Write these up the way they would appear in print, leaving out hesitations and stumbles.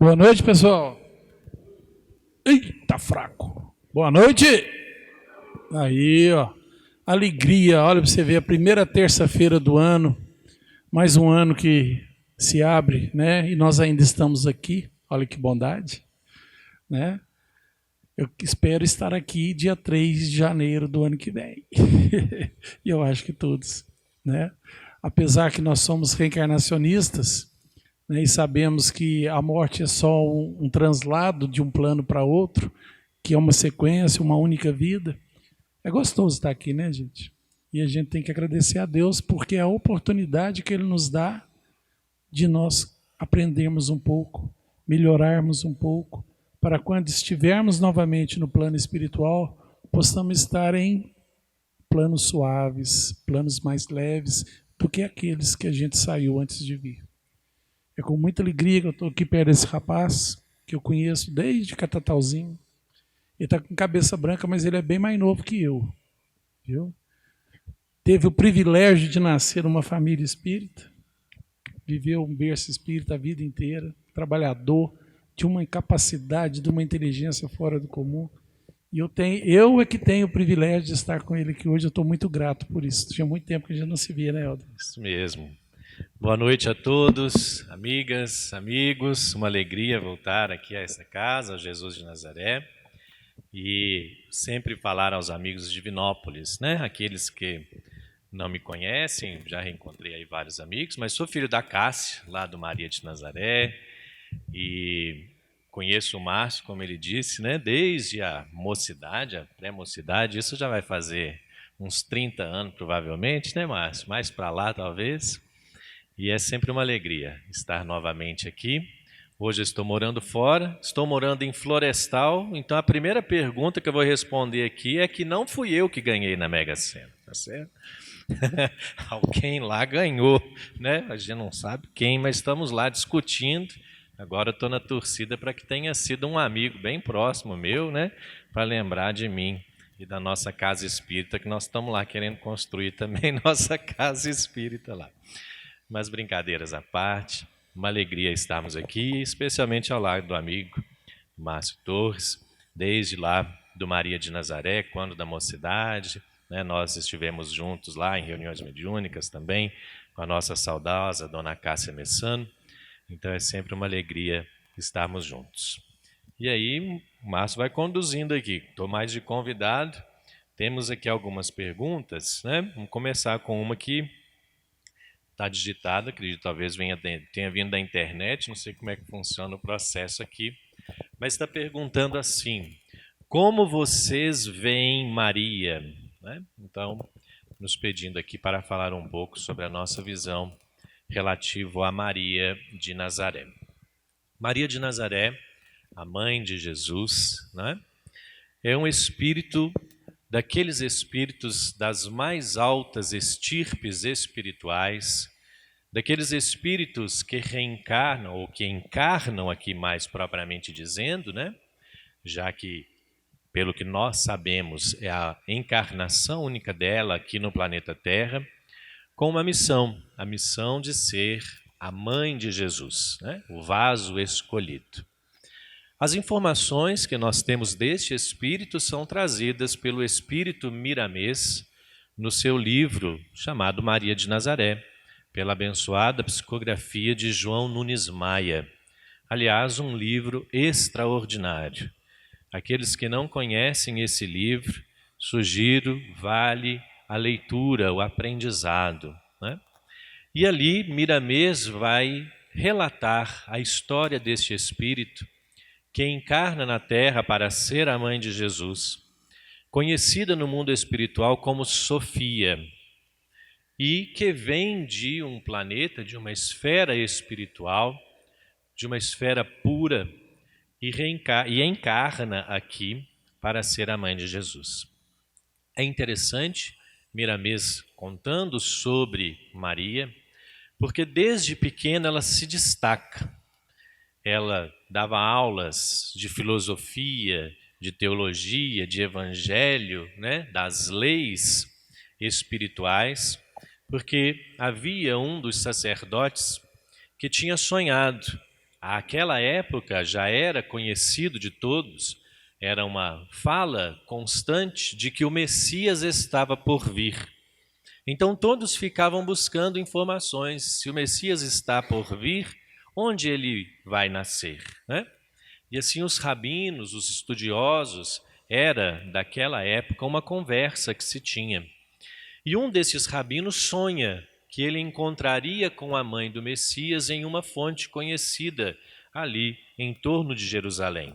Boa noite, pessoal. Eita, fraco. Boa noite. Aí, ó. Alegria, olha para você ver, a primeira terça-feira do ano, mais um ano que se abre, né? E nós ainda estamos aqui, olha que bondade, né? Eu espero estar aqui dia 3 de janeiro do ano que vem. E eu acho que todos, né? Apesar que nós somos reencarnacionistas, né, e sabemos que a morte é só um translado de um plano para outro, que é uma sequência, uma única vida. É gostoso estar aqui, né, gente? E a gente tem que agradecer a Deus, porque é a oportunidade que Ele nos dá de nós aprendermos um pouco, melhorarmos um pouco, para quando estivermos novamente no plano espiritual, possamos estar em planos suaves, planos mais leves do que aqueles que a gente saiu antes de vir. É com muita alegria que eu estou aqui perto desse rapaz, que eu conheço desde Catatauzinho. Ele está com cabeça branca, mas ele é bem mais novo que eu. Viu? Teve o privilégio de nascer numa família espírita, viveu um berço espírita a vida inteira, trabalhador, de uma capacidade, de uma inteligência fora do comum. E eu é que tenho o privilégio de estar com ele aqui hoje, eu estou muito grato por isso. Tinha muito tempo que a gente não se via, né, Helder? Isso mesmo. Boa noite a todos, amigas, amigos. Uma alegria voltar aqui a essa casa, a Jesus de Nazaré. E sempre falar aos amigos de Divinópolis, né? Aqueles que não me conhecem, já reencontrei aí vários amigos, mas sou filho da Cássia, lá do Maria de Nazaré, e conheço o Márcio, como ele disse, né? Desde a mocidade, a pré-mocidade, isso já vai fazer uns 30 anos provavelmente, né, Márcio? Mais para lá, talvez. E é sempre uma alegria estar novamente aqui. Hoje eu estou morando fora, estou morando em Florestal, então a primeira pergunta que eu vou responder aqui é que não fui eu que ganhei na Mega Sena, tá certo? Alguém lá ganhou, né? A gente não sabe quem, mas estamos lá discutindo. Agora estou na torcida para que tenha sido um amigo bem próximo meu, né? Para lembrar de mim e da nossa casa espírita, que nós estamos lá querendo construir também nossa casa espírita lá. Mas brincadeiras à parte, uma alegria estarmos aqui, especialmente ao lado do amigo Márcio Torres, desde lá do Maria de Nazaré, quando da mocidade, né, nós estivemos juntos lá em reuniões mediúnicas também, com a nossa saudosa Dona Cássia Messano, então é sempre uma alegria estarmos juntos. E aí, o Márcio vai conduzindo aqui, estou mais de convidado, temos aqui algumas perguntas, né? Vamos começar com uma que está digitada, acredito talvez tenha vindo da internet, não sei como é que funciona o processo aqui, mas está perguntando assim: como vocês veem Maria? Né? Então, nos pedindo aqui para falar um pouco sobre a nossa visão relativa a Maria de Nazaré. Maria de Nazaré, a mãe de Jesus, né? É um espírito daqueles espíritos das mais altas estirpes espirituais, daqueles espíritos que reencarnam, ou que encarnam aqui mais propriamente dizendo, né? Já que, pelo que nós sabemos, é a encarnação única dela aqui no planeta Terra, com uma missão, a missão de ser a mãe de Jesus, né? O vaso escolhido. As informações que nós temos deste espírito são trazidas pelo espírito Miramês no seu livro chamado Maria de Nazaré, pela abençoada psicografia de João Nunes Maia. Aliás, um livro extraordinário. Aqueles que não conhecem esse livro, sugiro, vale a leitura, o aprendizado, né? E ali Miramês vai relatar a história deste espírito que encarna na Terra para ser a mãe de Jesus, conhecida no mundo espiritual como Sofia, e que vem de um planeta, de uma esfera espiritual, de uma esfera pura, e encarna aqui para ser a mãe de Jesus. É interessante Miramês contando sobre Maria, porque desde pequena ela se destaca. Ela dava aulas de filosofia, de teologia, de evangelho, né, das leis espirituais, porque havia um dos sacerdotes que tinha sonhado àquela época já era conhecido de todos, era uma fala constante de que o Messias estava por vir. Então todos ficavam buscando informações, se o Messias está por vir, onde ele vai nascer, né? E assim os rabinos, os estudiosos, era daquela época uma conversa que se tinha. E um desses rabinos sonha que ele encontraria com a mãe do Messias em uma fonte conhecida ali em torno de Jerusalém.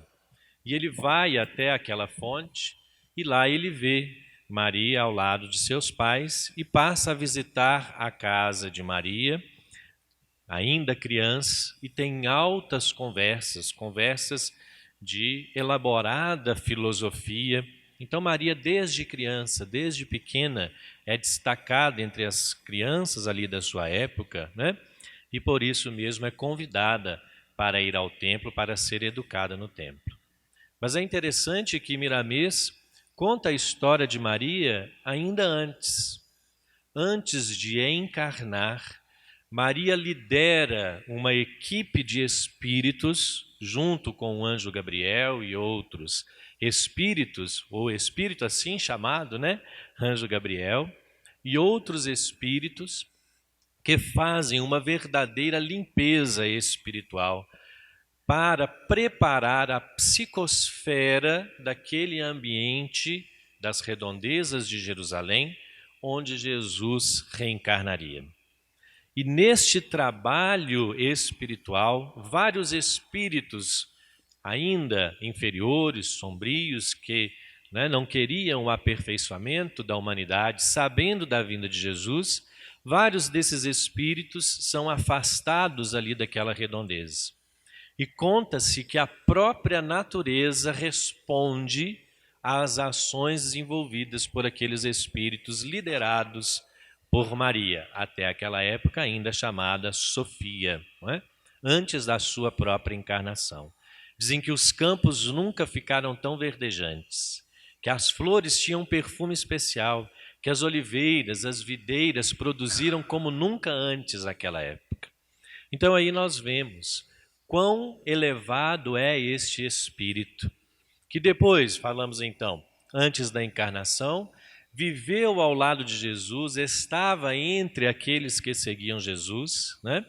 E ele vai até aquela fonte e lá ele vê Maria ao lado de seus pais e passa a visitar a casa de Maria, ainda criança, e tem altas conversas de elaborada filosofia. Então Maria, desde criança, desde pequena, é destacada entre as crianças ali da sua época, né? E por isso mesmo é convidada para ir ao templo, para ser educada no templo. Mas é interessante que Miramês conta a história de Maria ainda antes de encarnar. Maria lidera uma equipe de espíritos, junto com o anjo Gabriel e outros espíritos, ou espírito assim chamado, né? Anjo Gabriel, e outros espíritos que fazem uma verdadeira limpeza espiritual para preparar a psicosfera daquele ambiente das redondezas de Jerusalém, onde Jesus reencarnaria. E neste trabalho espiritual, vários espíritos ainda inferiores, sombrios, que não queriam o aperfeiçoamento da humanidade, sabendo da vinda de Jesus, vários desses espíritos são afastados ali daquela redondeza. E conta-se que a própria natureza responde às ações desenvolvidas por aqueles espíritos liderados por Maria, até aquela época ainda chamada Sofia, não é? Antes da sua própria encarnação. Dizem que os campos nunca ficaram tão verdejantes, que as flores tinham um perfume especial, que as oliveiras, as videiras produziram como nunca antes naquela época. Então aí nós vemos quão elevado é este espírito, que depois, falamos então, antes da encarnação, viveu ao lado de Jesus, estava entre aqueles que seguiam Jesus, né?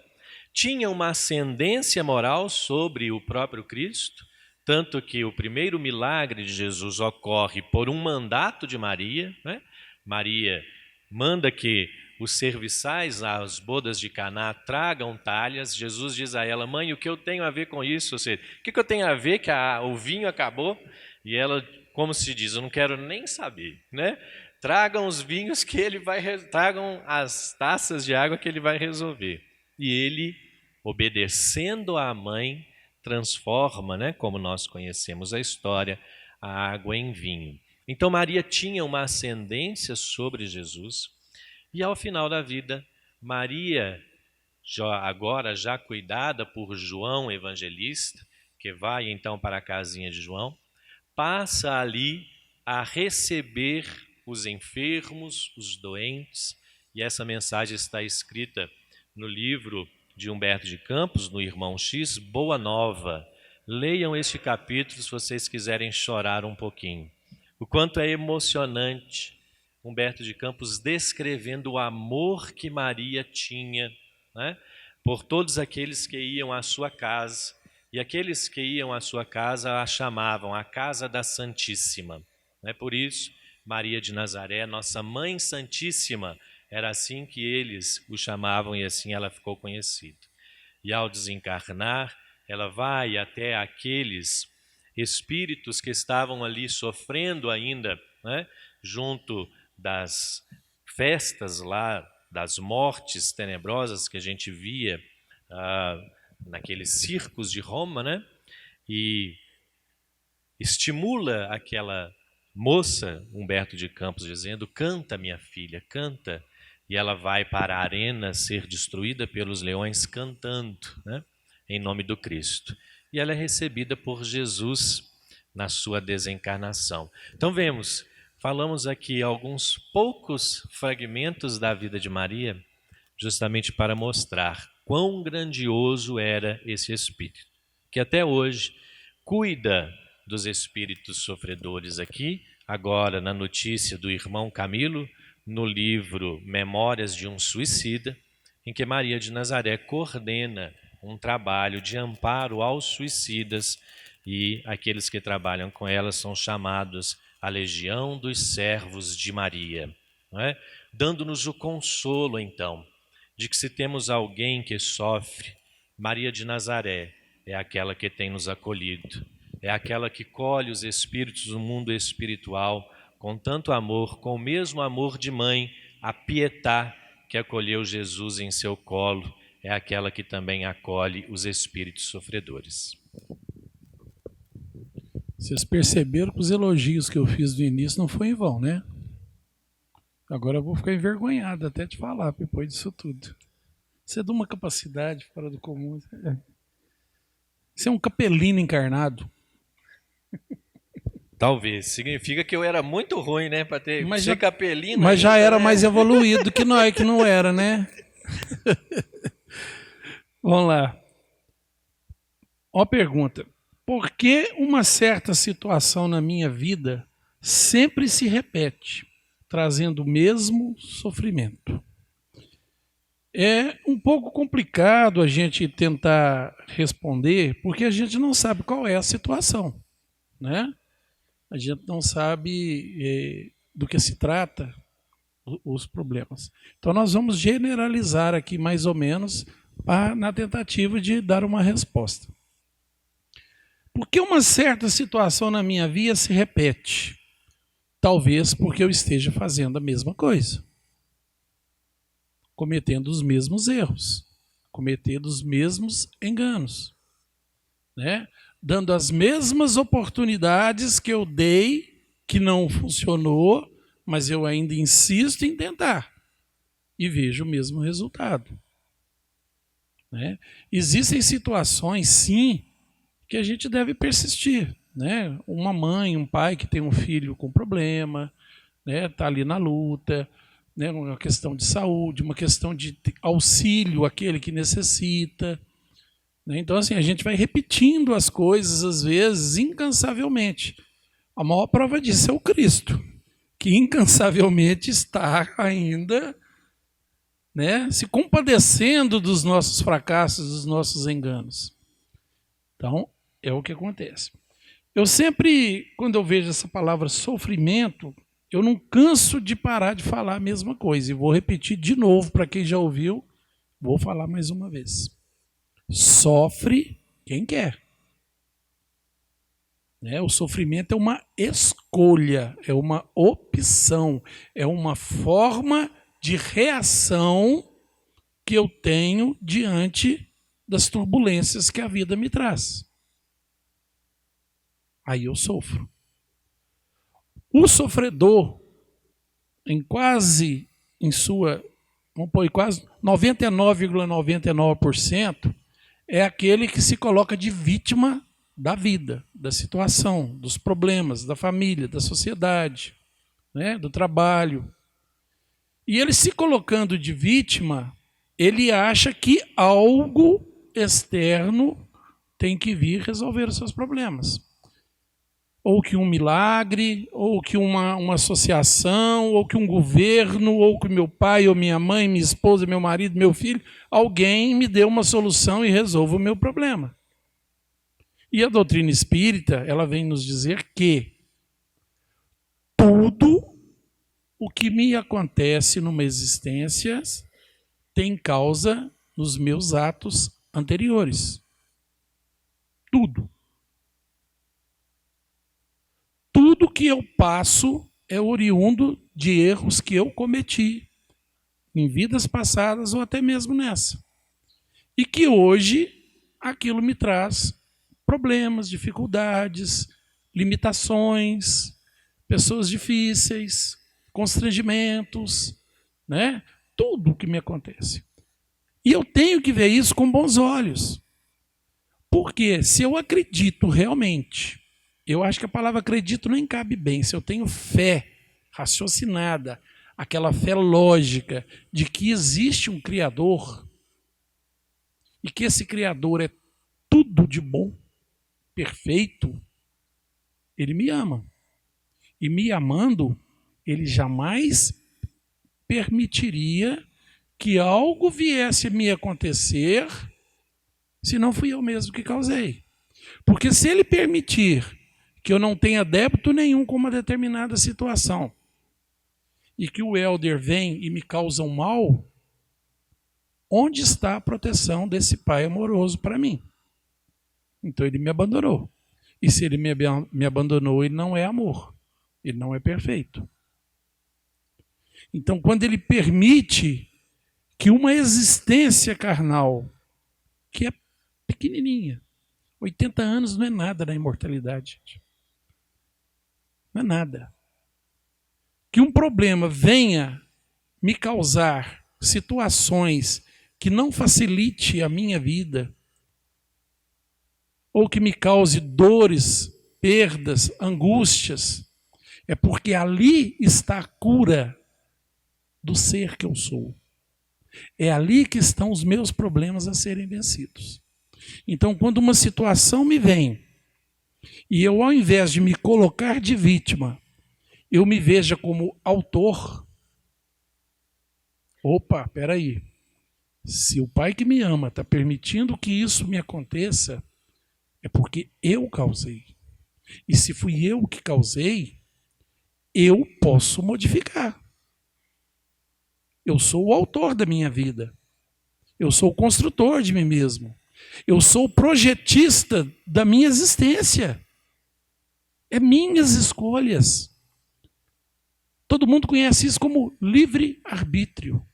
Tinha uma ascendência moral sobre o próprio Cristo, tanto que o primeiro milagre de Jesus ocorre por um mandato de Maria, né? Maria manda que os serviçais às bodas de Caná tragam talhas. Jesus diz a ela: mãe, o que eu tenho a ver com isso? Ou seja, o que eu tenho a ver que o vinho acabou? E ela, como se diz, eu não quero nem saber, né? Tragam os vinhos que ele vai, tragam as taças de água que ele vai resolver. E ele, obedecendo à mãe, transforma, né, como nós conhecemos a história, a água em vinho. Então Maria tinha uma ascendência sobre Jesus. E ao final da vida, Maria, agora já cuidada por João Evangelista, que vai então para a casinha de João, passa ali a receber os enfermos, os doentes, e essa mensagem está escrita no livro de Humberto de Campos, no Irmão X, Boa Nova. Leiam este capítulo se vocês quiserem chorar um pouquinho. O quanto é emocionante Humberto de Campos descrevendo o amor que Maria tinha, né, por todos aqueles que iam à sua casa. E aqueles que iam à sua casa a chamavam a Casa da Santíssima. Por isso, Maria de Nazaré, nossa Mãe Santíssima, era assim que eles o chamavam e assim ela ficou conhecida. E ao desencarnar, ela vai até aqueles espíritos que estavam ali sofrendo ainda, né, junto das festas lá, das mortes tenebrosas que a gente via naqueles circos de Roma, né? E estimula aquela moça, Humberto de Campos, dizendo: canta, minha filha, canta. E ela vai para a arena ser destruída pelos leões cantando, né, em nome do Cristo. E ela é recebida por Jesus na sua desencarnação. Então vemos, falamos aqui alguns poucos fragmentos da vida de Maria, justamente para mostrar quão grandioso era esse Espírito, que até hoje cuida dos espíritos sofredores aqui, agora na notícia do irmão Camilo, no livro Memórias de um Suicida, em que Maria de Nazaré coordena um trabalho de amparo aos suicidas, e aqueles que trabalham com ela são chamados a Legião dos Servos de Maria, não é? Dando-nos o consolo, então, de que se temos alguém que sofre, Maria de Nazaré é aquela que tem nos acolhido, é aquela que colhe os espíritos do mundo espiritual com tanto amor, com o mesmo amor de mãe, a Pietá, que acolheu Jesus em seu colo, é aquela que também acolhe os espíritos sofredores. Vocês perceberam que os elogios que eu fiz no início não foi em vão, né? Agora eu vou ficar envergonhado até de falar depois disso tudo. Você é de uma capacidade fora do comum. Você é um capelino encarnado. Talvez. Significa que eu era muito ruim, né? Para ter ser capelino. Mas já era mais evoluído que nós, que não era, né? Vamos lá. Ó a pergunta. Por que uma certa situação na minha vida sempre se repete, trazendo o mesmo sofrimento? É um pouco complicado a gente tentar responder, porque a gente não sabe qual é a situação, né? A gente não sabe do que se trata os problemas. Então nós vamos generalizar aqui mais ou menos na tentativa de dar uma resposta. Por que uma certa situação na minha vida se repete? Talvez porque eu esteja fazendo a mesma coisa. Cometendo os mesmos erros. Cometendo os mesmos enganos. Né? Dando as mesmas oportunidades que eu dei, que não funcionou, mas eu ainda insisto em tentar. E vejo o mesmo resultado. Né? Existem situações, sim, que a gente deve persistir, né? Uma mãe, um pai que tem um filho com problema, né? Tá ali na luta, né? Uma questão de saúde, uma questão de auxílio àquele que necessita, né? Então assim, a gente vai repetindo as coisas às vezes incansavelmente. A maior prova disso é o Cristo, que incansavelmente está ainda, né? Se compadecendo dos nossos fracassos, dos nossos enganos. Então, é o que acontece. Eu sempre, quando eu vejo essa palavra sofrimento, eu não canso de parar de falar a mesma coisa. E vou repetir de novo para quem já ouviu, vou falar mais uma vez. Sofre quem quer. Né? O sofrimento é uma escolha, é uma opção, é uma forma de reação que eu tenho diante das turbulências que a vida me traz. Aí eu sofro. O sofredor, vamos pôr quase 99,99%, é aquele que se coloca de vítima da vida, da situação, dos problemas, da família, da sociedade, né, do trabalho. E ele se colocando de vítima, ele acha que algo externo tem que vir resolver os seus problemas. Ou que um milagre, ou que uma associação, ou que um governo, ou que meu pai, ou minha mãe, minha esposa, meu marido, meu filho, alguém me dê uma solução e resolva o meu problema. E a doutrina espírita, ela vem nos dizer que tudo o que me acontece numa existência tem causa nos meus atos anteriores. Tudo. Tudo que eu passo é oriundo de erros que eu cometi em vidas passadas ou até mesmo nessa. E que hoje aquilo me traz problemas, dificuldades, limitações, pessoas difíceis, constrangimentos, né? Tudo o que me acontece. E eu tenho que ver isso com bons olhos. Porque se eu acredito realmente, eu acho que a palavra acredito nem cabe bem, se eu tenho fé raciocinada, aquela fé lógica de que existe um Criador, e que esse Criador é tudo de bom, perfeito, ele me ama. E me amando, ele jamais permitiria que algo viesse a me acontecer se não fui eu mesmo que causei. Porque se ele permitir que eu não tenha débito nenhum com uma determinada situação e que o Elder vem e me causa um mal, onde está a proteção desse pai amoroso para mim? Então ele me abandonou. E se ele me abandonou, ele não é amor. Ele não é perfeito. Então, quando ele permite que uma existência carnal, que é pequenininha, 80 anos não é nada na imortalidade, gente. Não é nada. Que um problema venha me causar situações que não facilite a minha vida, ou que me cause dores, perdas, angústias, é porque ali está a cura do ser que eu sou. É ali que estão os meus problemas a serem vencidos. Então, quando uma situação me vem, e eu, ao invés de me colocar de vítima, eu me veja como autor. Opa, peraí. Se o pai que me ama está permitindo que isso me aconteça, é porque eu causei. E se fui eu que causei, eu posso modificar. Eu sou o autor da minha vida. Eu sou o construtor de mim mesmo. Eu sou o projetista da minha existência. É minhas escolhas. Todo mundo conhece isso como livre-arbítrio.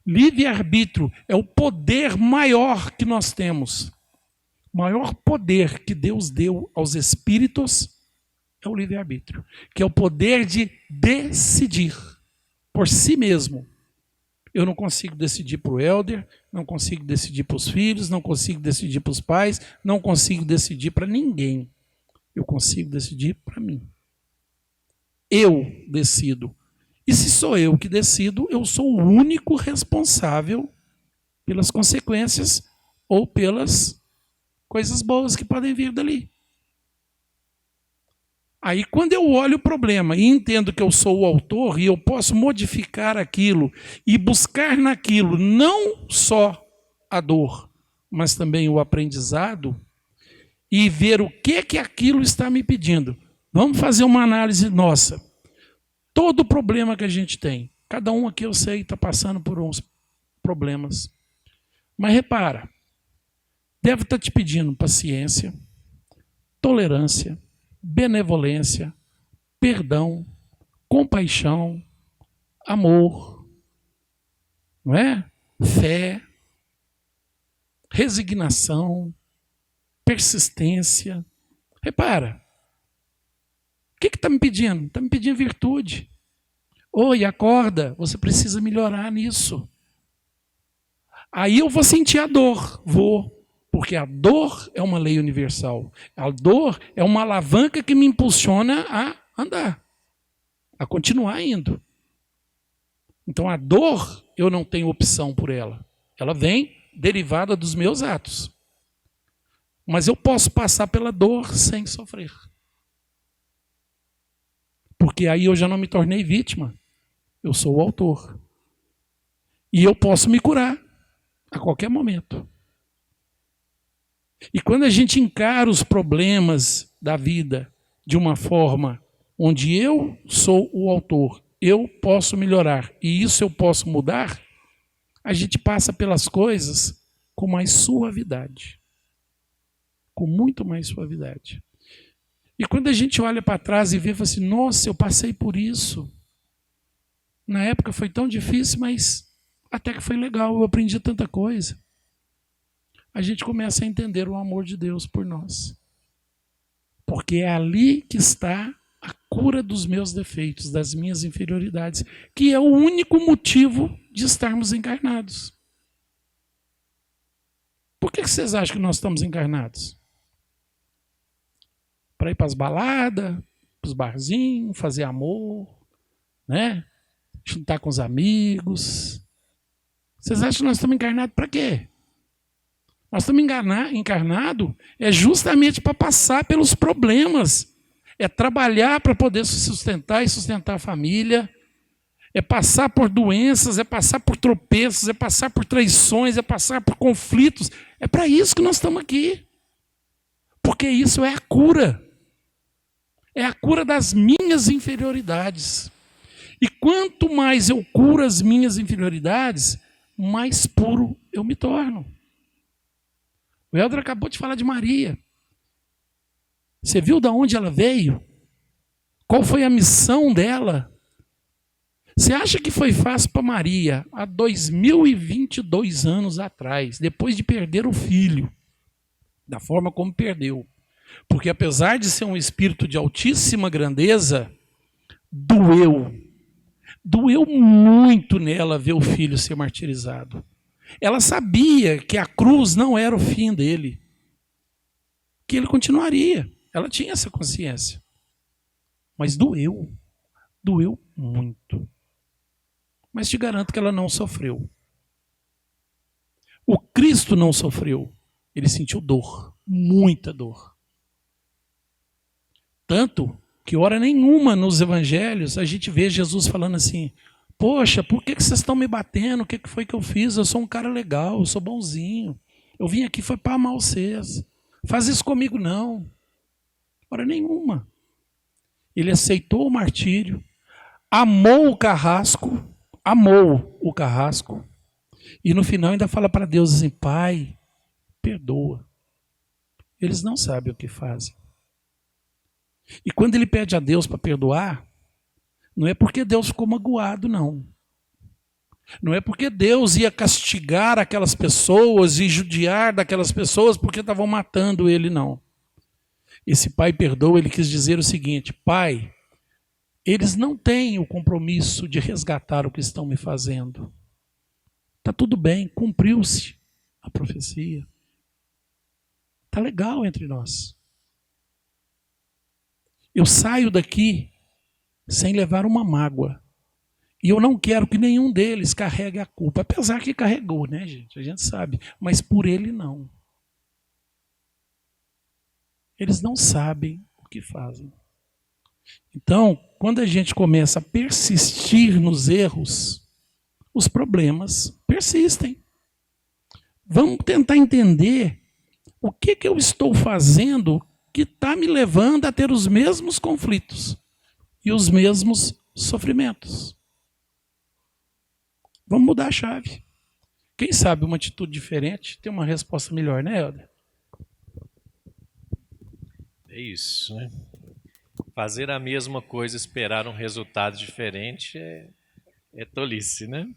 Livre-arbítrio é o poder maior que nós temos. O maior poder que Deus deu aos espíritos é o livre-arbítrio, que é o poder de decidir por si mesmo. Eu não consigo decidir para o Elder, não consigo decidir para os filhos, não consigo decidir para os pais, não consigo decidir para ninguém. Eu consigo decidir para mim. Eu decido. E se sou eu que decido, eu sou o único responsável pelas consequências ou pelas coisas boas que podem vir dali. Aí, quando eu olho o problema e entendo que eu sou o autor e eu posso modificar aquilo e buscar naquilo não só a dor, mas também o aprendizado e ver o que aquilo está me pedindo. Vamos fazer uma análise nossa. Todo problema que a gente tem, cada um aqui eu sei está passando por uns problemas. Mas repara, deve estar te pedindo paciência, tolerância, benevolência, perdão, compaixão, amor, não é? Fé, resignação, persistência. Repara, o que está me pedindo? Está me pedindo virtude. Oi, acorda, você precisa melhorar nisso. Aí eu vou sentir a dor, porque a dor é uma lei universal. A dor é uma alavanca que me impulsiona a andar, a continuar indo. Então a dor, eu não tenho opção por ela. Ela vem derivada dos meus atos. Mas eu posso passar pela dor sem sofrer. Porque aí eu já não me tornei vítima. Eu sou o autor. E eu posso me curar a qualquer momento. E quando a gente encara os problemas da vida de uma forma onde eu sou o autor, eu posso melhorar e isso eu posso mudar, a gente passa pelas coisas com mais suavidade. Com muito mais suavidade. E quando a gente olha para trás e vê, fala assim, nossa, eu passei por isso. Na época foi tão difícil, mas até que foi legal, eu aprendi tanta coisa. A gente começa a entender o amor de Deus por nós. Porque é ali que está a cura dos meus defeitos, das minhas inferioridades, que é o único motivo de estarmos encarnados. Por que vocês acham que nós estamos encarnados? Para ir para as baladas, para os barzinhos, fazer amor, né? Juntar com os amigos. Vocês acham que nós estamos encarnados para quê? Nós estamos encarnados justamente para passar pelos problemas. É trabalhar para poder se sustentar e sustentar a família. É passar por doenças, é passar por tropeços, é passar por traições, é passar por conflitos. É para isso que nós estamos aqui. Porque isso é a cura. É a cura das minhas inferioridades. E quanto mais eu curo as minhas inferioridades, mais puro eu me torno. O Helder acabou de falar de Maria. Você viu de onde ela veio? Qual foi a missão dela? Você acha que foi fácil para Maria, há 2022 anos atrás, depois de perder o filho, da forma como perdeu? Porque apesar de ser um espírito de altíssima grandeza, doeu. Doeu muito nela ver o filho ser martirizado. Ela sabia que a cruz não era o fim dele, que ele continuaria. Ela tinha essa consciência. Mas doeu. Doeu muito. Mas te garanto que ela não sofreu. O Cristo não sofreu. Ele sentiu dor, muita dor. Tanto que hora nenhuma nos evangelhos a gente vê Jesus falando assim: poxa, por que vocês estão me batendo? O que foi que eu fiz? Eu sou um cara legal, eu sou bonzinho. Eu vim aqui foi para amar vocês. Faz isso comigo não. Hora nenhuma. Ele aceitou o martírio, amou o carrasco, e no final ainda fala para Deus assim: Pai, perdoa. Eles não sabem o que fazem. E quando ele pede a Deus para perdoar, não é porque Deus ficou magoado, não. Não é porque Deus ia castigar aquelas pessoas e judiar daquelas pessoas porque estavam matando ele, não. Esse pai perdoa, ele quis dizer o seguinte: Pai, eles não têm o compromisso de resgatar o que estão me fazendo. Está tudo bem, cumpriu-se a profecia. Está legal entre nós. Eu saio daqui sem levar uma mágoa. E eu não quero que nenhum deles carregue a culpa. Apesar que carregou, né, gente? A gente sabe. Mas por ele não. Eles não sabem o que fazem. Então, quando a gente começa a persistir nos erros, os problemas persistem. Vamos tentar entender o que eu estou fazendo que está me levando a ter os mesmos conflitos e os mesmos sofrimentos. Vamos mudar a chave. Quem sabe uma atitude diferente tem uma resposta melhor, né, Helder? É isso, né? Fazer a mesma coisa, esperar um resultado diferente é tolice, né?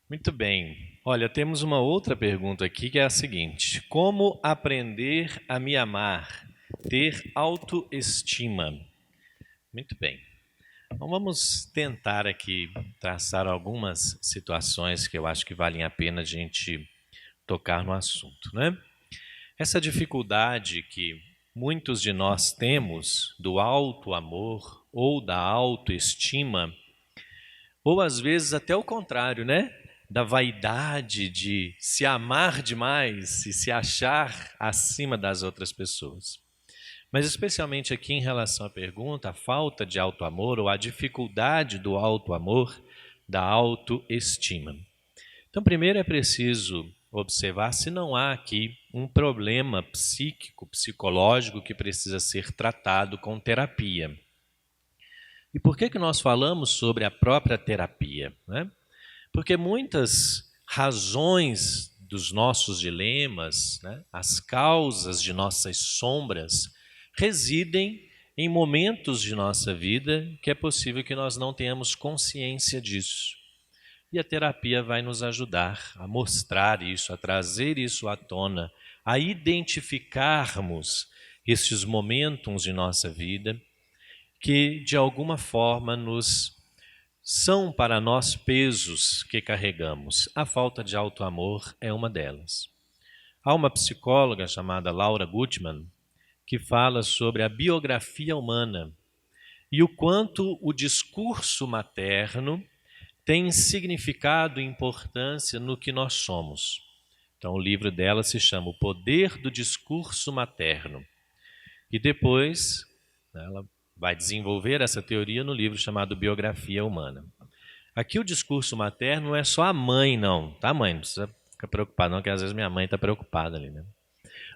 Muito bem. Olha, temos uma outra pergunta aqui que é a seguinte: como aprender a me amar, ter autoestima? Muito bem. Então vamos tentar aqui traçar algumas situações que eu acho que valem a pena a gente tocar no assunto, né? Essa dificuldade que muitos de nós temos do auto-amor ou da autoestima, ou às vezes até o contrário, né? Da vaidade de se amar demais e se achar acima das outras pessoas. Mas especialmente aqui em relação à pergunta, a falta de auto-amor ou a dificuldade do auto-amor, da autoestima. Então, primeiro é preciso observar se não há aqui um problema psíquico, psicológico que precisa ser tratado com terapia. E por que nós falamos sobre a própria terapia, né? Porque muitas razões dos nossos dilemas, né, as causas de nossas sombras, residem em momentos de nossa vida que é possível que nós não tenhamos consciência disso. E a terapia vai nos ajudar a mostrar isso, a trazer isso à tona, a identificarmos estes momentos de nossa vida que, de alguma forma, são para nós pesos que carregamos. A falta de auto-amor é uma delas. Há uma psicóloga chamada Laura Gutman que fala sobre a biografia humana e o quanto o discurso materno tem significado e importância no que nós somos. Então o livro dela se chama O Poder do Discurso Materno. E depois ela vai desenvolver essa teoria no livro chamado Biografia Humana. Aqui o discurso materno não é só a mãe, não. Tá, mãe? Não precisa ficar preocupada, não, que às vezes minha mãe está preocupada ali, né?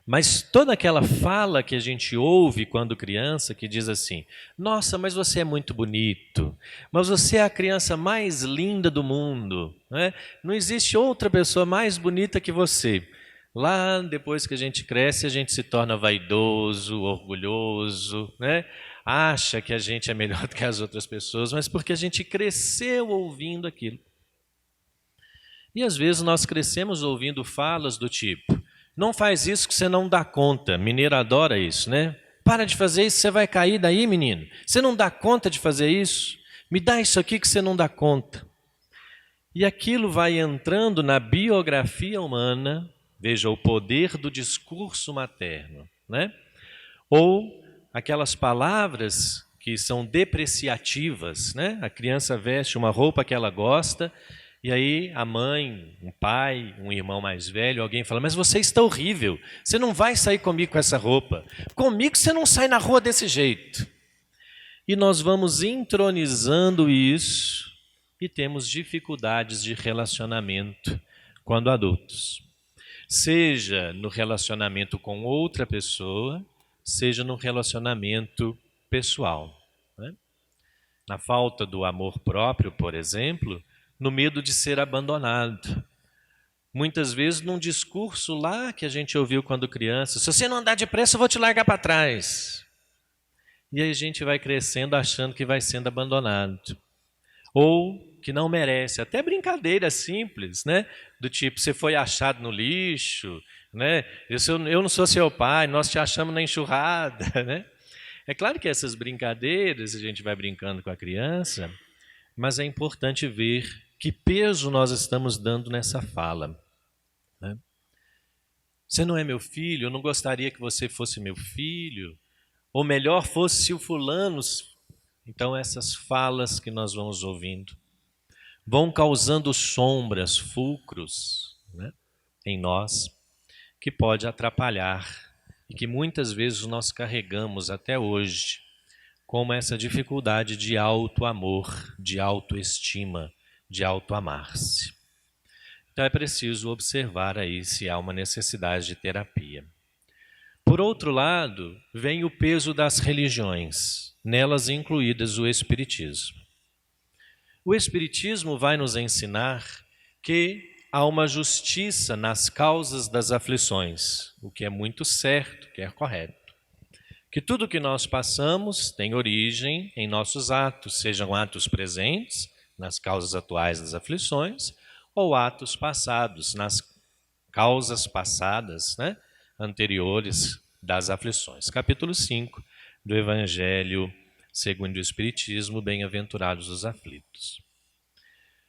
Mas toda aquela fala que a gente ouve quando criança, que diz assim: nossa, mas você é muito bonito, mas você é a criança mais linda do mundo, né? Não existe outra pessoa mais bonita que você. Lá, depois que a gente cresce, a gente se torna vaidoso, orgulhoso, né? Acha que a gente é melhor do que as outras pessoas, mas porque a gente cresceu ouvindo aquilo. E às vezes nós crescemos ouvindo falas do tipo: não faz isso que você não dá conta. Mineiro adora isso, né? Para de fazer isso, você vai cair daí, menino. Você não dá conta de fazer isso? Me dá isso aqui que você não dá conta. E aquilo vai entrando na biografia humana, veja, o poder do discurso materno, né? Ou aquelas palavras que são depreciativas, né? A criança veste uma roupa que ela gosta, e aí a mãe, um pai, um irmão mais velho, alguém fala: mas você está horrível, você não vai sair comigo com essa roupa, comigo você não sai na rua desse jeito. E nós vamos entronizando isso e temos dificuldades de relacionamento quando adultos. Seja no relacionamento com outra pessoa, seja no relacionamento pessoal, né? Na falta do amor próprio, por exemplo, no medo de ser abandonado. Muitas vezes num discurso lá que a gente ouviu quando criança: se você não andar depressa, eu vou te largar para trás. E aí a gente vai crescendo achando que vai sendo abandonado. Ou que não merece. Até brincadeiras simples, né? Do tipo: você foi achado no lixo, né? Eu não sou seu pai, nós te achamos na enxurrada, né? É claro que essas brincadeiras a gente vai brincando com a criança, mas é importante ver que peso nós estamos dando nessa fala, né? Você não é meu filho, eu não gostaria que você fosse meu filho, ou melhor fosse se o fulano. Então essas falas que nós vamos ouvindo vão causando sombras, fulcros, né, em nós, que pode atrapalhar e que muitas vezes nós carregamos até hoje como essa dificuldade de auto-amor, de autoestima, de auto-amar-se. Então é preciso observar aí se há uma necessidade de terapia. Por outro lado, vem o peso das religiões, nelas incluídas o Espiritismo. O Espiritismo vai nos ensinar que há uma justiça nas causas das aflições, o que é muito certo, que é correto. Que tudo que nós passamos tem origem em nossos atos, sejam atos presentes, nas causas atuais das aflições, ou atos passados, nas causas passadas, né, anteriores das aflições. Capítulo 5 do Evangelho segundo o Espiritismo, bem-aventurados os aflitos.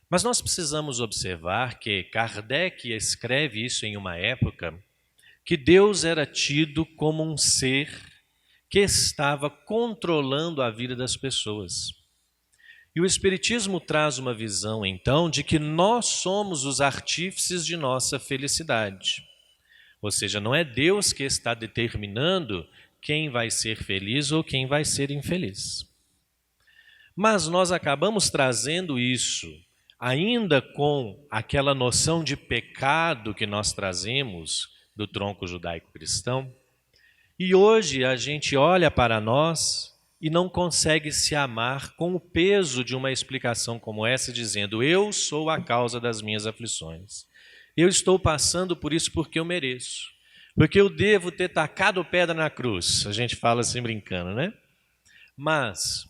Mas nós precisamos observar que Kardec escreve isso em uma época que Deus era tido como um ser que estava controlando a vida das pessoas. E o Espiritismo traz uma visão, então, de que nós somos os artífices de nossa felicidade. Ou seja, não é Deus que está determinando quem vai ser feliz ou quem vai ser infeliz. Mas nós acabamos trazendo isso, ainda com aquela noção de pecado que nós trazemos do tronco judaico-cristão, e hoje a gente olha para nós e não consegue se amar com o peso de uma explicação como essa, dizendo: eu sou a causa das minhas aflições. Eu estou passando por isso porque eu mereço. Porque eu devo ter tacado pedra na cruz. A gente fala assim brincando, né? Mas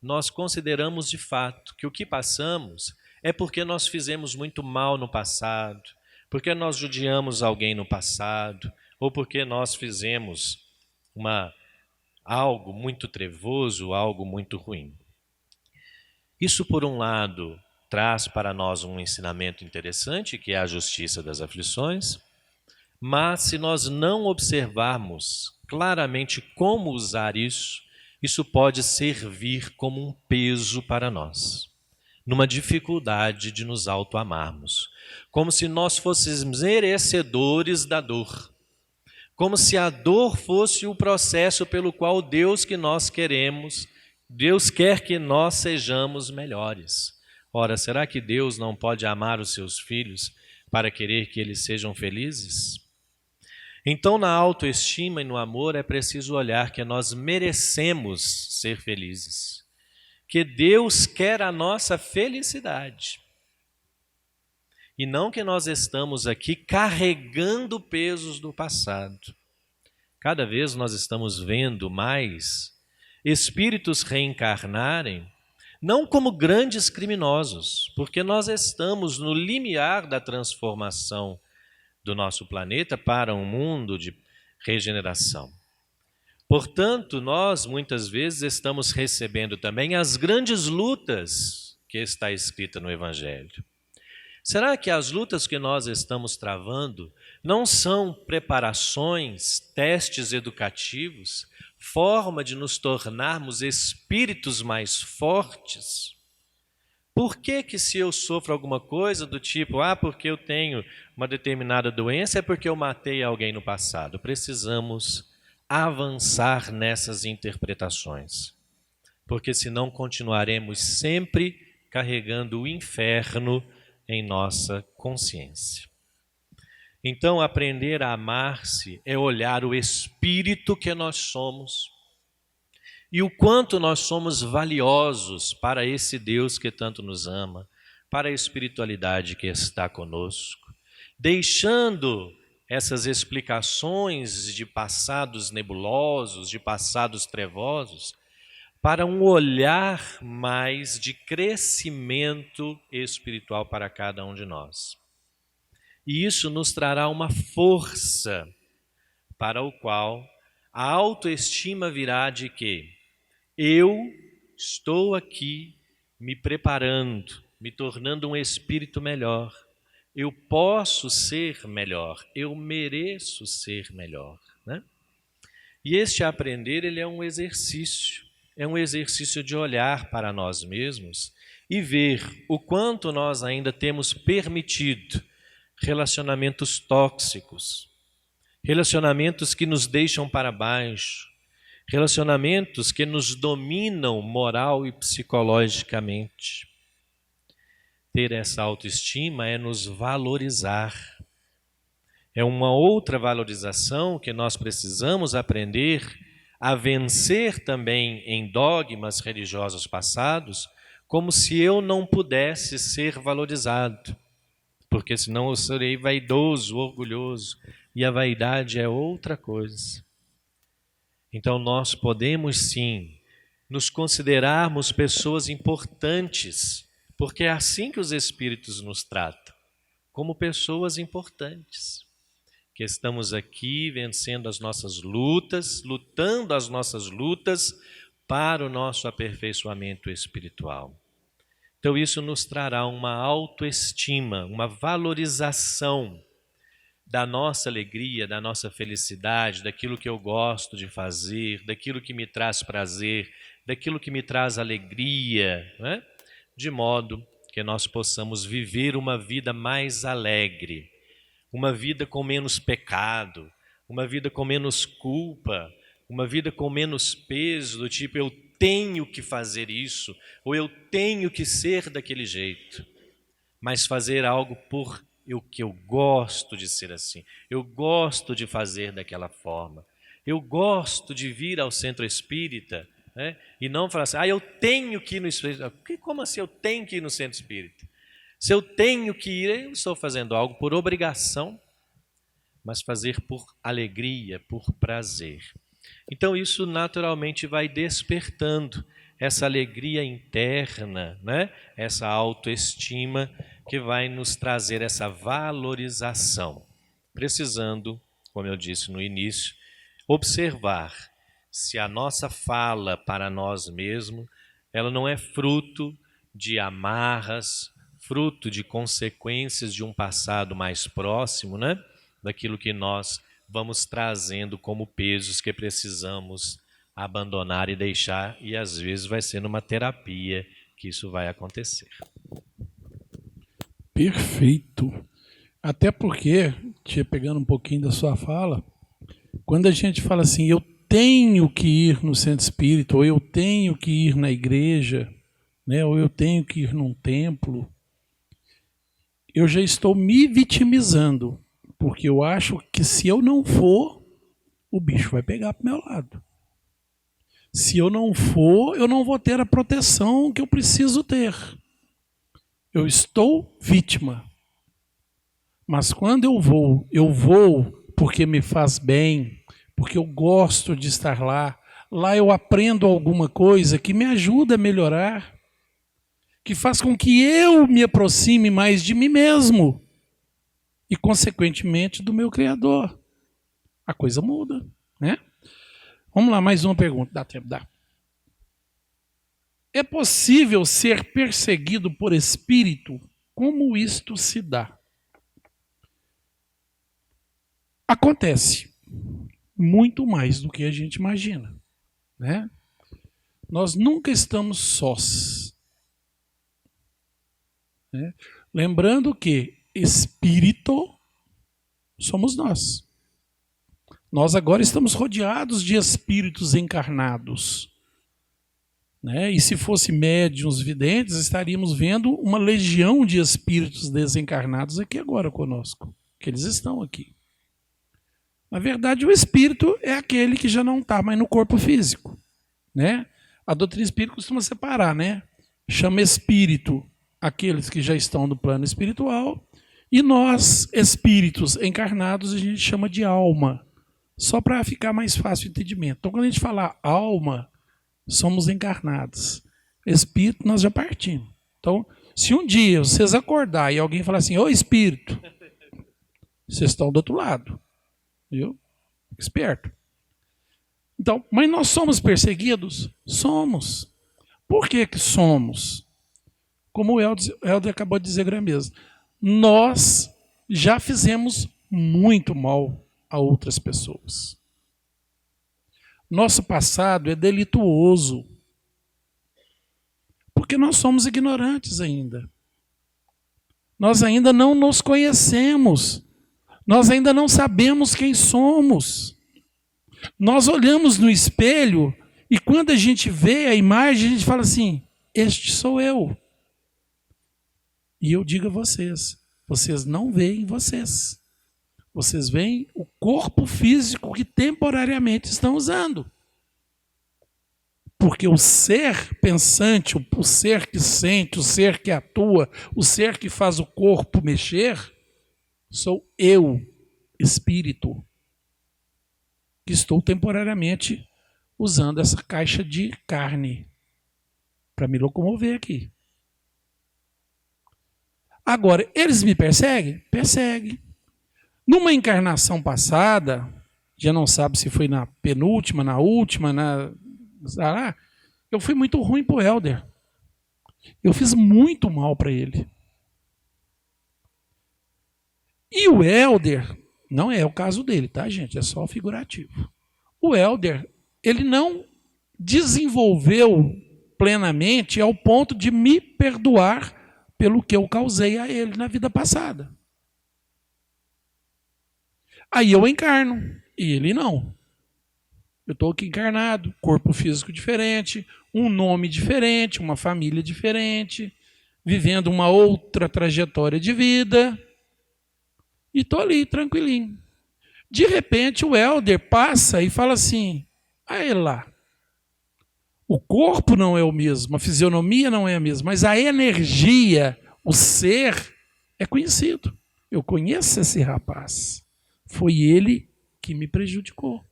nós consideramos de fato que o que passamos é porque nós fizemos muito mal no passado, porque nós judiamos alguém no passado, ou porque nós fizemos algo muito trevoso, algo muito ruim. Isso, por um lado, traz para nós um ensinamento interessante, que é a justiça das aflições, mas se nós não observarmos claramente como usar isso, isso pode servir como um peso para nós. numa dificuldade de nos auto-amarmos, como se nós fôssemos merecedores da dor, como se a dor fosse o processo pelo qual Deus quer que nós sejamos melhores. Ora, será que Deus não pode amar os seus filhos para querer que eles sejam felizes? Então, na autoestima e no amor é preciso olhar que nós merecemos ser felizes, que Deus quer a nossa felicidade. E não que nós estamos aqui carregando pesos do passado. Cada vez nós estamos vendo mais espíritos reencarnarem, não como grandes criminosos, porque nós estamos no limiar da transformação do nosso planeta para um mundo de regeneração. Portanto, nós muitas vezes estamos recebendo também as grandes lutas que está escrita no Evangelho. Será que as lutas que nós estamos travando não são preparações, testes educativos, forma de nos tornarmos espíritos mais fortes? Por que se eu sofro alguma coisa do tipo, porque eu tenho uma determinada doença, é porque eu matei alguém no passado? Precisamos avançar nessas interpretações, porque senão continuaremos sempre carregando o inferno em nossa consciência. Então, aprender a amar-se é olhar o espírito que nós somos e o quanto nós somos valiosos para esse Deus que tanto nos ama, para a espiritualidade que está conosco, deixando essas explicações de passados nebulosos, de passados trevosos, para um olhar mais de crescimento espiritual para cada um de nós. E isso nos trará uma força para o qual a autoestima virá de que eu estou aqui me preparando, me tornando um espírito melhor. Eu posso ser melhor, eu mereço ser melhor, né? E este aprender, ele é um exercício de olhar para nós mesmos e ver o quanto nós ainda temos permitido relacionamentos tóxicos, relacionamentos que nos deixam para baixo, relacionamentos que nos dominam moral e psicologicamente. Ter essa autoestima é nos valorizar. É uma outra valorização que nós precisamos aprender a vencer também em dogmas religiosos passados, como se eu não pudesse ser valorizado, porque senão eu serei vaidoso, orgulhoso, e a vaidade é outra coisa. Então nós podemos sim nos considerarmos pessoas importantes, porque é assim que os espíritos nos tratam, como pessoas importantes, que estamos aqui vencendo as nossas lutas, lutando as nossas lutas para o nosso aperfeiçoamento espiritual. Então isso nos trará uma autoestima, uma valorização da nossa alegria, da nossa felicidade, daquilo que eu gosto de fazer, daquilo que me traz prazer, daquilo que me traz alegria, né? De modo que nós possamos viver uma vida mais alegre, uma vida com menos pecado, uma vida com menos culpa, uma vida com menos peso, do tipo eu tenho que fazer isso, ou eu tenho que ser daquele jeito, mas fazer algo que eu gosto de ser assim, eu gosto de fazer daquela forma, eu gosto de vir ao centro espírita, né? E não falar assim, eu tenho que ir no espírita. Como assim eu tenho que ir no centro espírita? Se eu tenho que ir, eu estou fazendo algo por obrigação, mas fazer por alegria, por prazer. Então isso naturalmente vai despertando essa alegria interna, né? Essa autoestima que vai nos trazer essa valorização. Precisando, como eu disse no início, observar se a nossa fala para nós mesmos, ela não é fruto de amarras, fruto de consequências de um passado mais próximo, né? Daquilo que nós vamos trazendo como pesos que precisamos abandonar e deixar, e às vezes vai ser numa terapia que isso vai acontecer. Perfeito. Até porque, pegando um pouquinho da sua fala, quando a gente fala assim, eu tenho que ir no centro espírita, ou eu tenho que ir na igreja, né, ou eu tenho que ir num templo, eu já estou me vitimizando, porque eu acho que se eu não for, o bicho vai pegar para o meu lado. Se eu não for, eu não vou ter a proteção que eu preciso ter. Eu estou vítima. Mas quando eu vou porque me faz bem, porque eu gosto de estar lá. Lá eu aprendo alguma coisa que me ajuda a melhorar, que faz com que eu me aproxime mais de mim mesmo e, consequentemente, do meu Criador. A coisa muda, né? Vamos lá, mais uma pergunta. Dá tempo? Dá. É possível ser perseguido por espírito? Como isto se dá? Acontece muito mais do que a gente imagina, né? Nós nunca estamos sós, né? Lembrando que espírito somos nós. Nós agora estamos rodeados de espíritos encarnados, né? E se fosse médiuns videntes, estaríamos vendo uma legião de espíritos desencarnados aqui agora conosco, que eles estão aqui. Na verdade, o espírito é aquele que já não está mais no corpo físico, né? A doutrina espírita costuma separar, né? Chama espírito aqueles que já estão no plano espiritual, e nós, espíritos encarnados, a gente chama de alma, só para ficar mais fácil o entendimento. Então, quando a gente fala alma, somos encarnados. Espírito, nós já partimos. Então, se um dia vocês acordar e alguém falar assim, ô espírito, vocês estão do outro lado. Viu? Esperto. Então, mas nós somos perseguidos? Somos. Por que somos? Como o Helder acabou de dizer mesmo, nós já fizemos muito mal a outras pessoas. Nosso passado é delituoso. Porque nós somos ignorantes ainda. Nós ainda não nos conhecemos. Nós ainda não sabemos quem somos. Nós olhamos no espelho e quando a gente vê a imagem, a gente fala assim, este sou eu. E eu digo a vocês, vocês não veem vocês. Vocês veem o corpo físico que temporariamente estão usando. Porque o ser pensante, o ser que sente, o ser que atua, o ser que faz o corpo mexer, sou eu, espírito, que estou temporariamente usando essa caixa de carne para me locomover aqui. Agora, eles me perseguem? Perseguem. Numa encarnação passada, já não sabe se foi na penúltima, na última, eu fui muito ruim para o Helder. Eu fiz muito mal para ele. E o Helder, não é o caso dele, tá, gente? É só figurativo. O Helder, ele não desenvolveu plenamente ao ponto de me perdoar pelo que eu causei a ele na vida passada. Aí eu encarno, e ele não. Eu estou aqui encarnado, corpo físico diferente, um nome diferente, uma família diferente, vivendo uma outra trajetória de vida. E estou ali, tranquilinho. De repente, o Helder passa e fala assim, aí lá, o corpo não é o mesmo, a fisionomia não é a mesma, mas a energia, o ser, é conhecido. Eu conheço esse rapaz. Foi ele que me prejudicou.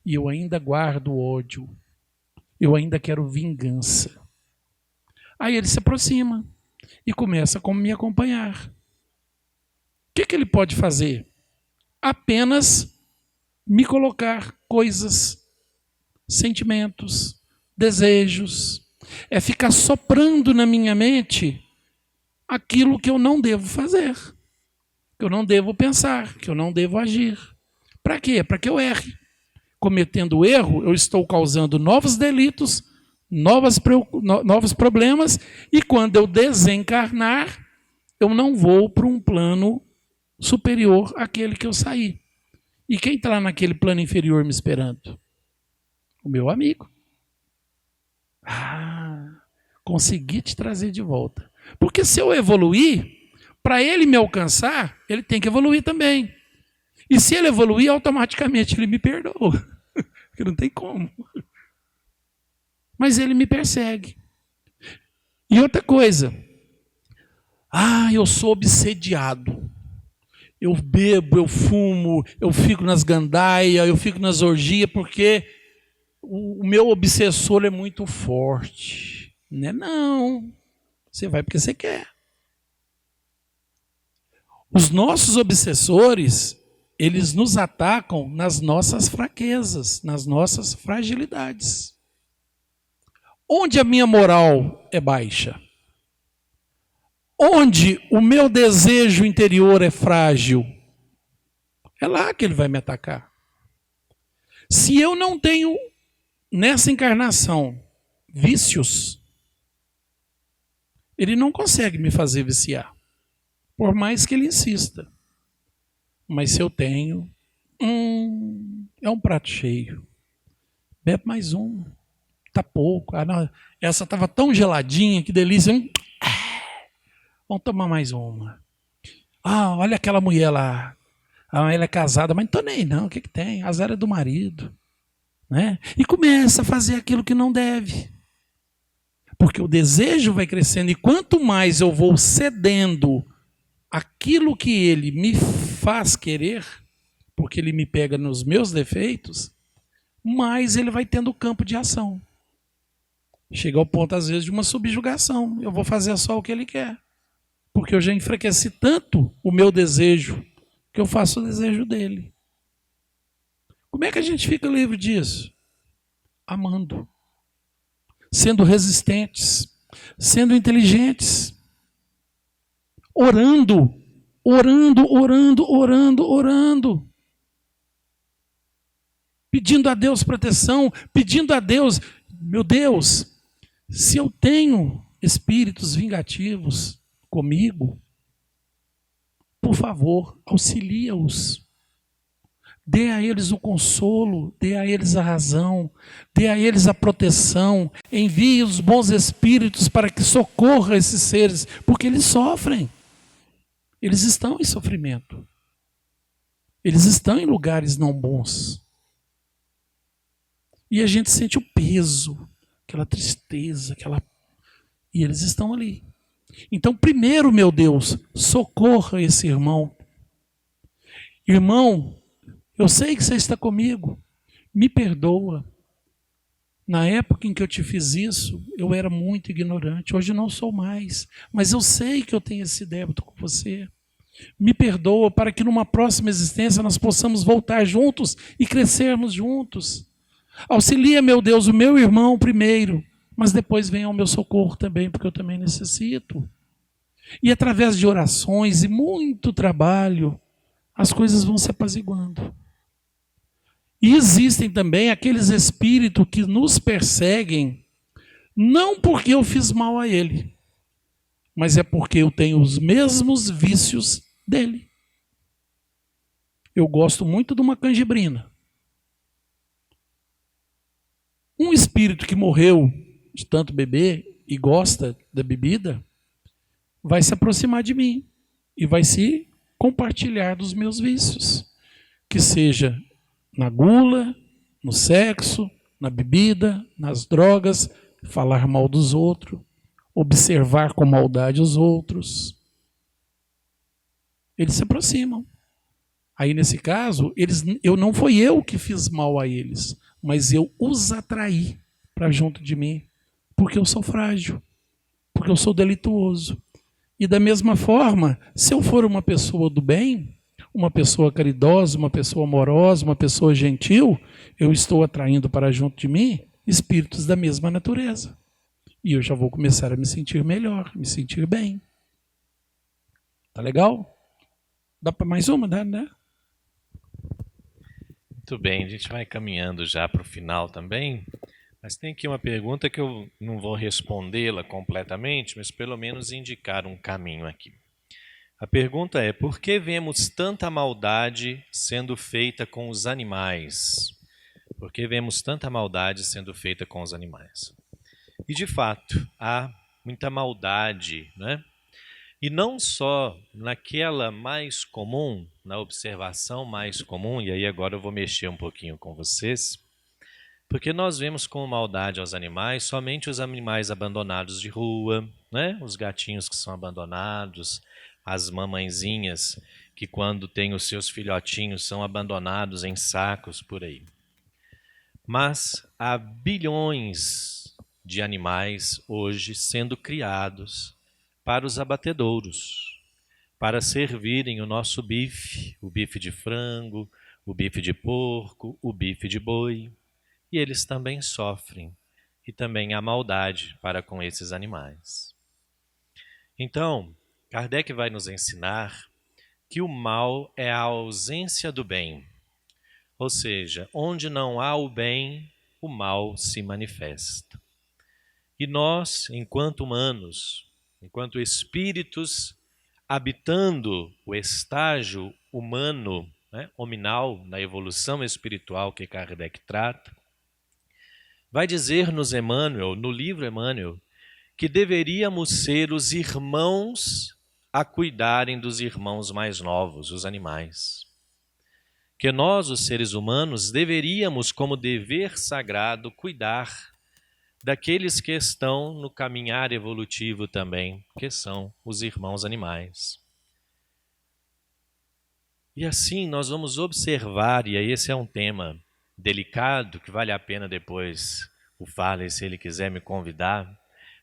E eu ainda guardo ódio. Eu ainda quero vingança. Aí ele se aproxima e começa a me acompanhar. O que ele pode fazer? Apenas me colocar coisas, sentimentos, desejos. É ficar soprando na minha mente aquilo que eu não devo fazer, que eu não devo pensar, que eu não devo agir. Para quê? Para que eu erre. Cometendo erro, eu estou causando novos delitos, novos problemas, e quando eu desencarnar, eu não vou para um plano superior àquele que eu saí. E quem está lá naquele plano inferior me esperando? O meu amigo. Consegui te trazer de volta. Porque se eu evoluir, para ele me alcançar, ele tem que evoluir também. E se ele evoluir, automaticamente ele me perdoa. Porque não tem como. Mas ele me persegue. E outra coisa. Eu sou obsediado. Eu bebo, eu fumo, eu fico nas gandaias, eu fico nas orgias, porque o meu obsessor é muito forte. Não é não. Você vai porque você quer. Os nossos obsessores, eles nos atacam nas nossas fraquezas, nas nossas fragilidades. Onde a minha moral é baixa? Onde o meu desejo interior é frágil? É lá que ele vai me atacar. Se eu não tenho, nessa encarnação, vícios, ele não consegue me fazer viciar. Por mais que ele insista. Mas se eu tenho, é um prato cheio. Bebe mais um. Tá pouco. Não, essa estava tão geladinha, que delícia. Vamos tomar mais uma. Olha aquela mulher lá. Ela é casada, mas não estou nem não. O que tem? Azar é do marido. Né? E começa a fazer aquilo que não deve. Porque o desejo vai crescendo. E quanto mais eu vou cedendo aquilo que ele me faz querer, porque ele me pega nos meus defeitos, mais ele vai tendo campo de ação. Chega ao ponto, às vezes, de uma subjugação. Eu vou fazer só o que ele quer. Porque eu já enfraqueci tanto o meu desejo, que eu faço o desejo dele. Como é que a gente fica livre disso? Amando. Sendo resistentes. Sendo inteligentes. Orando. Pedindo a Deus proteção. Pedindo a Deus, meu Deus, se eu tenho espíritos vingativos comigo, por favor, auxilia-os. Dê a eles o consolo, dê a eles a razão, dê a eles a proteção, envie os bons espíritos para que socorra esses seres, porque eles sofrem. Eles estão em sofrimento. Eles estão em lugares não bons. E a gente sente o peso, aquela tristeza, e eles estão ali. Então, primeiro, meu Deus, socorra esse irmão. Irmão, eu sei que você está comigo. Me perdoa. Na época em que eu te fiz isso, eu era muito ignorante. Hoje não sou mais. Mas eu sei que eu tenho esse débito com você. Me perdoa para que numa próxima existência nós possamos voltar juntos e crescermos juntos. Auxilia, meu Deus, o meu irmão primeiro, mas depois venha ao meu socorro também, porque eu também necessito. E através de orações e muito trabalho, as coisas vão se apaziguando. E existem também aqueles espíritos que nos perseguem, não porque eu fiz mal a ele, mas é porque eu tenho os mesmos vícios dele. Eu gosto muito de uma canjibrina. Um espírito que morreu de tanto beber e gosta da bebida, vai se aproximar de mim e vai se compartilhar dos meus vícios. Que seja na gula, no sexo, na bebida, nas drogas, falar mal dos outros, observar com maldade os outros. Eles se aproximam. Aí, nesse caso, não foi eu que fiz mal a eles, mas eu os atraí para junto de mim, porque eu sou frágil, porque eu sou delituoso. E da mesma forma, se eu for uma pessoa do bem, uma pessoa caridosa, uma pessoa amorosa, uma pessoa gentil, eu estou atraindo para junto de mim espíritos da mesma natureza. E eu já vou começar a me sentir melhor, me sentir bem. Tá legal? Dá para mais uma, né? Muito bem, a gente vai caminhando já para o final também, mas tem aqui uma pergunta que eu não vou respondê-la completamente, mas pelo menos indicar um caminho aqui. A pergunta é: por que vemos tanta maldade sendo feita com os animais? Por que vemos tanta maldade sendo feita com os animais? E de fato, há muita maldade, né? E não só naquela mais comum, na observação mais comum, e aí agora eu vou mexer um pouquinho com vocês, porque nós vemos com maldade aos animais somente os animais abandonados de rua, né? Os gatinhos que são abandonados, as mamãezinhas que quando têm os seus filhotinhos são abandonados em sacos por aí. Mas há bilhões de animais hoje sendo criados para os abatedouros, para servirem o nosso bife, o bife de frango, o bife de porco, o bife de boi. E eles também sofrem, e também há maldade para com esses animais. Então, Kardec vai nos ensinar que o mal é a ausência do bem. Ou seja, onde não há o bem, o mal se manifesta. E nós, enquanto humanos, enquanto espíritos, habitando o estágio humano, né, hominal, na evolução espiritual que Kardec trata, vai dizer-nos Emmanuel, no livro Emmanuel, que deveríamos ser os irmãos a cuidarem dos irmãos mais novos, os animais. Que nós, os seres humanos, deveríamos, como dever sagrado, cuidar daqueles que estão no caminhar evolutivo também, que são os irmãos animais. E assim nós vamos observar, e aí esse é um tema delicado, que vale a pena depois o Farley, se ele quiser me convidar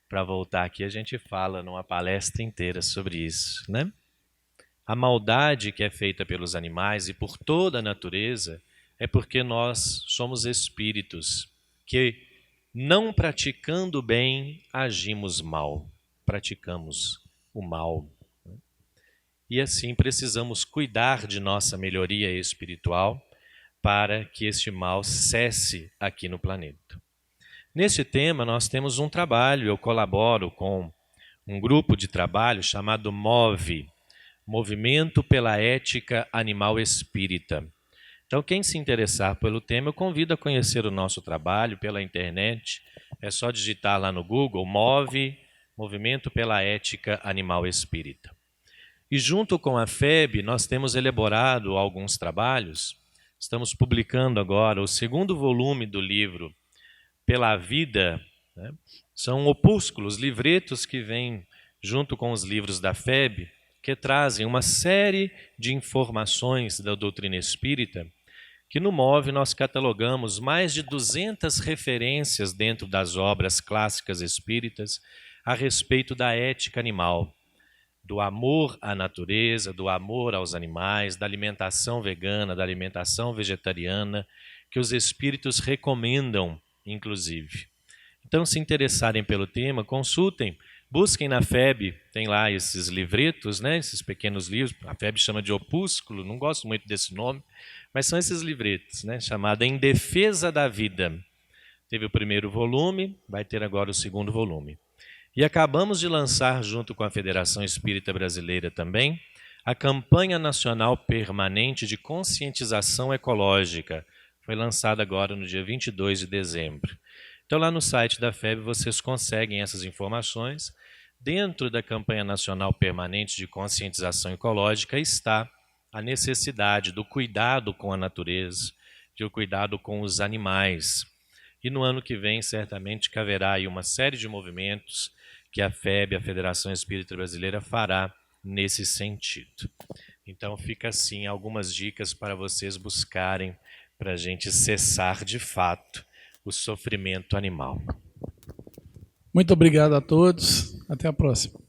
para voltar aqui, a gente fala numa palestra inteira sobre isso, né? A maldade que é feita pelos animais e por toda a natureza é porque nós somos espíritos que, não praticando o bem, agimos mal, praticamos o mal. E assim precisamos cuidar de nossa melhoria espiritual para que este mal cesse aqui no planeta. Neste tema nós temos um trabalho, eu colaboro com um grupo de trabalho chamado MOVE, Movimento pela Ética Animal Espírita. Então quem se interessar pelo tema, eu convido a conhecer o nosso trabalho pela internet, é só digitar lá no Google, MOVE, Movimento pela Ética Animal Espírita. E junto com a FEB nós temos elaborado alguns trabalhos. Estamos publicando agora o 2º volume do livro Pela Vida, né? São opúsculos, livretos que vêm junto com os livros da FEB, que trazem uma série de informações da doutrina espírita, que no MOVE nós catalogamos mais de 200 referências dentro das obras clássicas espíritas a respeito da ética animal, do amor à natureza, do amor aos animais, da alimentação vegana, da alimentação vegetariana, que os espíritos recomendam, inclusive. Então, se interessarem pelo tema, consultem, busquem na FEB, tem lá esses livretos, né, esses pequenos livros, a FEB chama de opúsculo, não gosto muito desse nome, mas são esses livretos, né, chamado Em Defesa da Vida. Teve o 1º volume, vai ter agora o 2º volume. E acabamos de lançar, junto com a Federação Espírita Brasileira também, a Campanha Nacional Permanente de Conscientização Ecológica. Foi lançada agora no dia 22 de dezembro. Então, lá no site da FEB vocês conseguem essas informações. Dentro da Campanha Nacional Permanente de Conscientização Ecológica está a necessidade do cuidado com a natureza, do cuidado com os animais. E no ano que vem, certamente, que haverá aí uma série de movimentos que a FEB, a Federação Espírita Brasileira, fará nesse sentido. Então, fica assim algumas dicas para vocês buscarem para a gente cessar de fato o sofrimento animal. Muito obrigado a todos. Até a próxima.